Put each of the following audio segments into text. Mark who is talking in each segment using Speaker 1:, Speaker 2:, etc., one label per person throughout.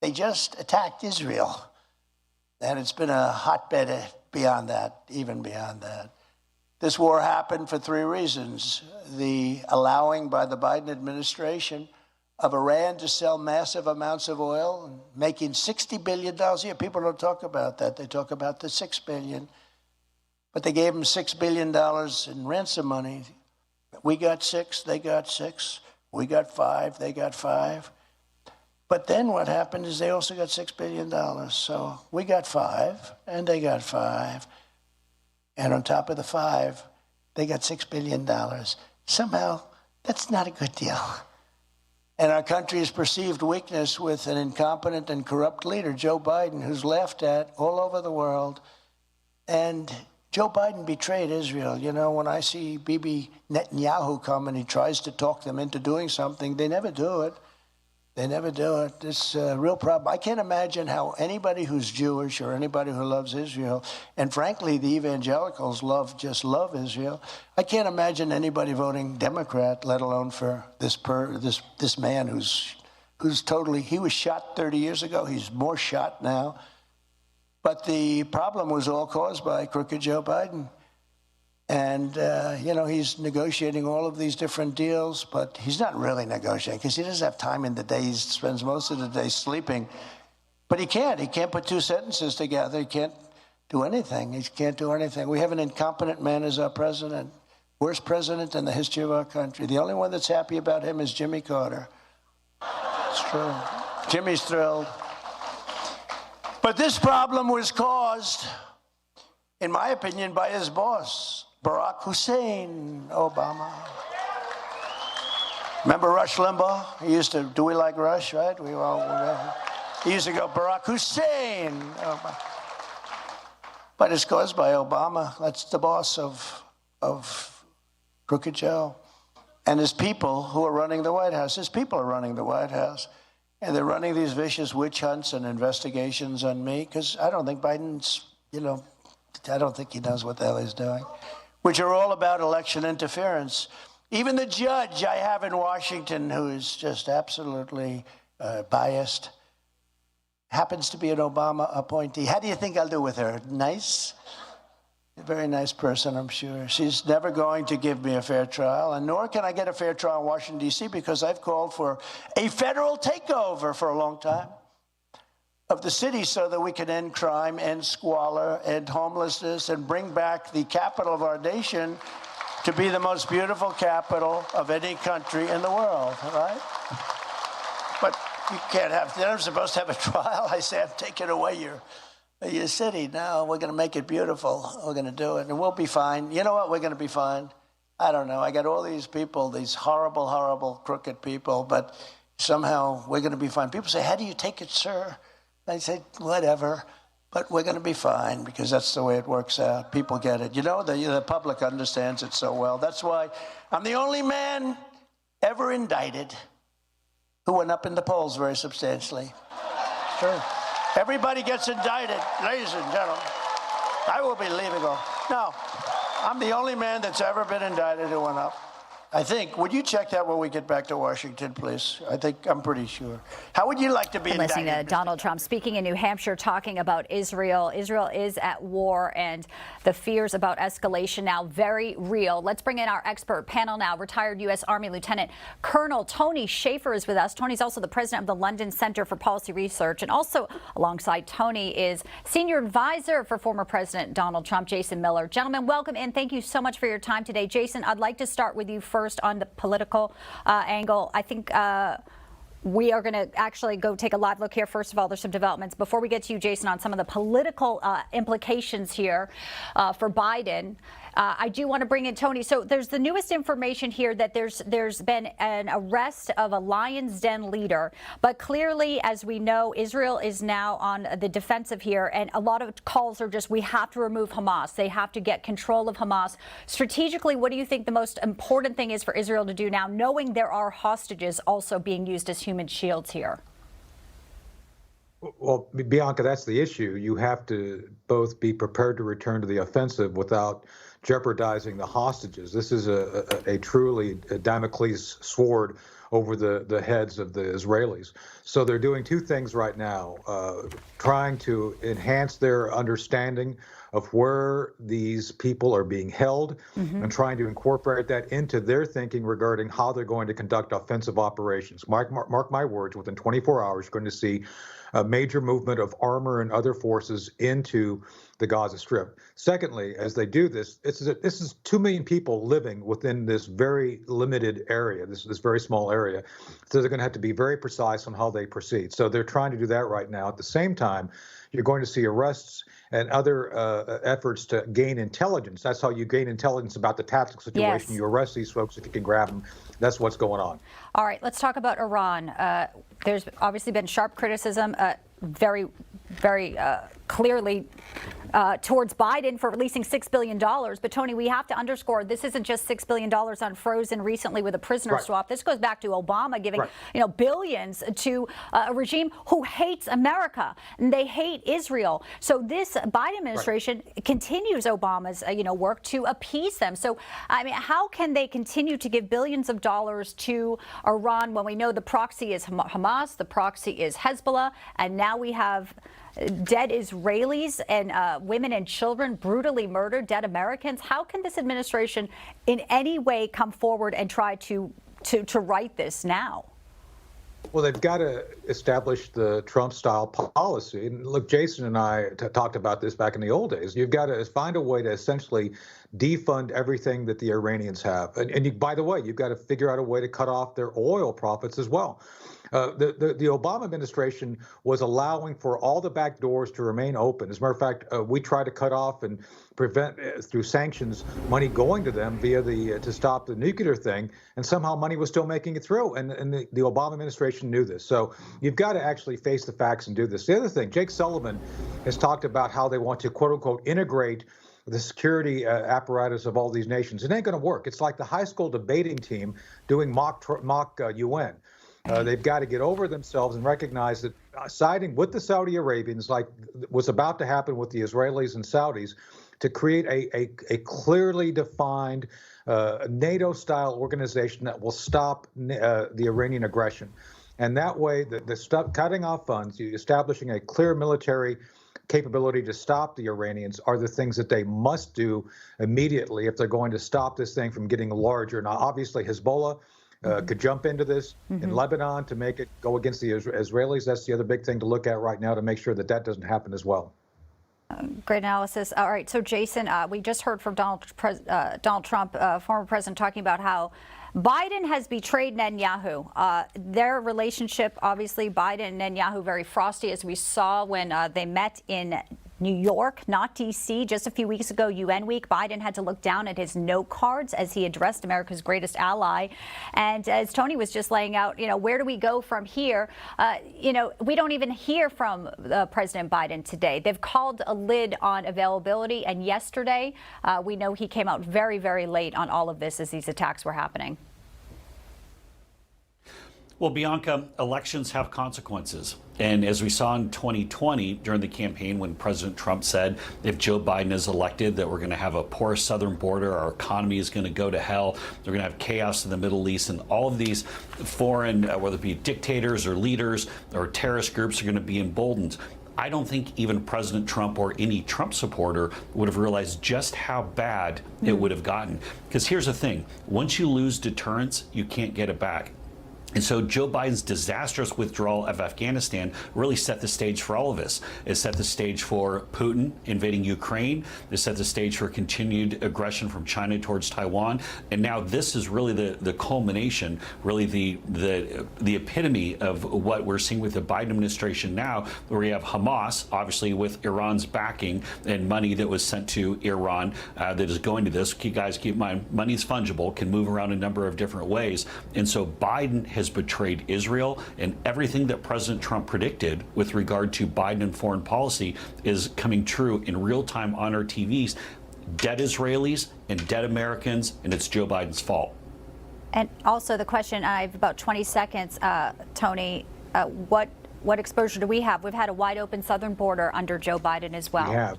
Speaker 1: They just attacked Israel. And it's been a hotbed beyond that, even beyond that. This war happened for three reasons. The allowing by the Biden administration of Iran to sell massive amounts of oil, making $60 billion a year. People don't talk about that. They talk about the $6 billion. But they gave them $6 billion in ransom money. We got 6, they got 6. We got 5, they got 5. But then what happened is they also got $6 billion. So we got 5, and they got 5. And on top of the 5, they got $6 billion. Somehow, that's not a good deal. And our country's perceived weakness with an incompetent and corrupt leader, Joe Biden, who's laughed at all over the world. And Joe Biden betrayed Israel. You know, when I see Bibi Netanyahu come and he tries to talk them into doing something, they never do it. They never do it. It's a real problem. I can't imagine how anybody who's Jewish or anybody who loves Israel, and frankly, the evangelicals just love Israel. I can't imagine anybody voting Democrat, let alone for this man who's totally, he was shot 30 years ago. He's more shot now. But the problem was all caused by crooked Joe Biden. And, you know, he's negotiating all of these different deals, but he's not really negotiating because he doesn't have time in the day. He spends most of the day sleeping. But he can't. He can't put two sentences together. He can't do anything. He can't do anything. We have an incompetent man as our president, worst president in the history of our country. The only one that's happy about him is Jimmy Carter. It's true. Jimmy's thrilled. But this problem was caused, in my opinion, by his boss, Barack Hussein Obama. Remember Rush Limbaugh? He used to, do we like Rush, right? He used to go, Barack Hussein Obama. But it's caused by Obama. That's the boss of Crooked Joe. And his people who are running the White House. His people are running the White House. And they're running these vicious witch hunts and investigations on me because I don't think Biden's, you know, I don't think he knows what the hell he's doing, which are all about election interference. Even the judge I have in Washington, who is just absolutely biased, happens to be an Obama appointee. How do you think I'll do with her? Nice? A very nice person, I'm sure. She's never going to give me a fair trial, and nor can I get a fair trial in Washington, D.C., because I've called for a federal takeover for a long time of the city so that we can end crime, end squalor, end homelessness, and bring back the capital of our nation to be the most beautiful capital of any country in the world, right? But you can't have, they're supposed to have a trial. I say, I'm taking away your city. No, we're going to make it beautiful. We're going to do it, and we'll be fine. You know what? We're going to be fine. I don't know. I got all these people, these horrible, horrible, crooked people, but somehow we're going to be fine. People say, how do you take it, sir? I say, whatever, but we're going to be fine because that's the way it works out. People get it. You know, the public understands it so well. That's why I'm the only man ever indicted who went up in the polls very substantially. Sure. Everybody gets indicted, ladies and gentlemen. I will be leaving. No, I'm the only man that's ever been indicted who went up. I think. Would you check that when we get back to Washington, please? I'm pretty sure. How would you like to be indicted?
Speaker 2: Listening to Donald Trump speaking in New Hampshire, talking about Israel. Israel is at war, and the fears about escalation now very real. Let's bring in our expert panel now. Retired U.S. Army Lieutenant Colonel Tony Shaffer is with us. Tony's also the president of the London Center for Policy Research, and also alongside Tony is senior advisor for former President Donald Trump, Jason Miller. Gentlemen, welcome in. Thank you so much for your time today. Jason, I'd like to start with you first on the political angle. I think we are going to actually go take a live look here. First of all, there's some developments. Before we get to you, Jason, on some of the political implications here for Biden, I do want to bring in Tony. So there's the newest information here that there's been an arrest of a Lion's Den leader. But clearly, as we know, Israel is now on the defensive here. And a lot of calls are just, we have to remove Hamas. They have to get control of Hamas. Strategically, what do you think the most important thing is for Israel to do now, knowing there are hostages also being used as human shields here?
Speaker 3: Well, Bianca, that's the issue. You have to both be prepared to return to the offensive without jeopardizing the hostages. This is a truly Damocles sword over the heads of the Israelis. So they're doing two things right now, trying to enhance their understanding of where these people are being held and trying to incorporate that into their thinking regarding how they're going to conduct offensive operations. Mark my words, within 24 hours, you're going to see a major movement of armor and other forces into the Gaza Strip. Secondly, as they do this, this is 2 million people living within this very limited area, this very small area. So they're going to have to be very precise on how they proceed. So they're trying to do that right now. At the same time, you're going to see arrests and other efforts to gain intelligence. That's how you gain intelligence about the tactical situation.
Speaker 2: Yes.
Speaker 3: You arrest these folks if you can grab them. That's what's going on.
Speaker 2: All right, let's talk about Iran. There's obviously been sharp criticism, very clearly towards Biden for releasing $6 billion. But Tony, we have to underscore this isn't just $6 billion unfrozen recently with a prisoner swap. This goes back to Obama giving billions to a regime who hates America and they hate Israel. So this Biden administration continues Obama's work to appease them. So I mean, how can they continue to give billions of dollars to Iran when we know the proxy is Hamas, the proxy is Hezbollah, and now we have dead Israelis and women and children brutally murdered, dead Americans? How can this administration in any way come forward and try to right this now?
Speaker 3: Well, they've got to establish the Trump-style policy. And look, Jason and I talked about this back in the old days. You've got to find a way to essentially defund everything that the Iranians have. And by the way, you've got to figure out a way to cut off their oil profits as well. The Obama administration was allowing for all the back doors to remain open. As a matter of fact, we tried to cut off and prevent, through sanctions, money going to them via to stop the nuclear thing, and somehow money was still making it through. And the Obama administration knew this. So you've got to actually face the facts and do this. The other thing, Jake Sullivan has talked about how they want to, quote unquote, integrate the security apparatus of all these nations. It ain't going to work. It's like the high school debating team doing mock UN. They've got to get over themselves and recognize that siding with the Saudi Arabians, like was about to happen with the Israelis and Saudis, to create a clearly defined NATO-style organization that will stop the Iranian aggression. And that way, the cutting off funds, establishing a clear military capability to stop the Iranians are the things that they must do immediately if they're going to stop this thing from getting larger. Now, obviously, Hezbollah could jump into this in Lebanon to make it go against the Israelis. That's the other big thing to look at right now to make sure that that doesn't happen as well.
Speaker 2: Great analysis. All right, so Jason, we just heard from Donald Trump, former president, talking about how Biden has betrayed Netanyahu. Their relationship, obviously, Biden and Netanyahu, very frosty, as we saw when they met in New York, not D.C. Just a few weeks ago, UN week, Biden had to look down at his note cards as he addressed America's greatest ally. And as Tony was just laying out, where do we go from here? We don't even hear from President Biden today. They've called a lid on availability. And yesterday, we know he came out very, very late on all of this as these attacks were happening.
Speaker 4: Well, Bianca, elections have consequences. And as we saw in 2020 during the campaign when President Trump said if Joe Biden is elected that we're going to have a porous southern border, our economy is going to go to hell, they're going to have chaos in the Middle East, and all of these foreign, whether it be dictators or leaders or terrorist groups, are going to be emboldened. I don't think even President Trump or any Trump supporter would have realized just how bad it would have gotten. Because here's the thing, once you lose deterrence, you can't get it back. And so Joe Biden's disastrous withdrawal of Afghanistan really set the stage for all of us. It set the stage for Putin invading Ukraine. It set the stage for continued aggression from China towards Taiwan. And now this is really the culmination, really the epitome of what we're seeing with the Biden administration now, where we have Hamas, obviously with Iran's backing and money that was sent to Iran that is going to this. You guys keep in mind, money is fungible, can move around a number of different ways. And so Biden has betrayed Israel, and everything that President Trump predicted with regard to Biden and foreign policy is coming true in real time on our TVs. Dead Israelis and dead Americans, and it's Joe Biden's fault.
Speaker 2: And also the question, I have about 20 seconds, Tony, what exposure do we have? We've had a wide open southern border under Joe Biden as well.
Speaker 3: We have.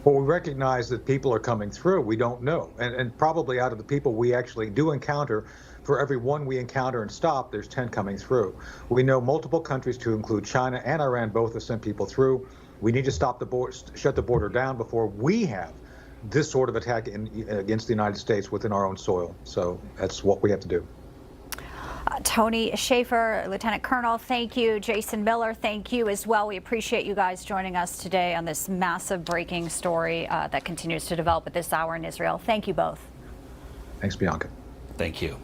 Speaker 3: Well, we recognize that people are coming through. We don't know. And probably out of the people we actually do encounter, for every one we encounter and stop, there's 10 coming through. We know multiple countries, to include China and Iran, both have sent people through. We need to stop the border, shut the border down before we have this sort of attack against the United States within our own soil. So that's what we have to do.
Speaker 2: Tony Shaffer, Lieutenant Colonel, thank you. Jason Miller, thank you as well. We appreciate you guys joining us today on this massive breaking story that continues to develop at this hour in Israel. Thank you both.
Speaker 3: Thanks, Bianca.
Speaker 4: Thank you.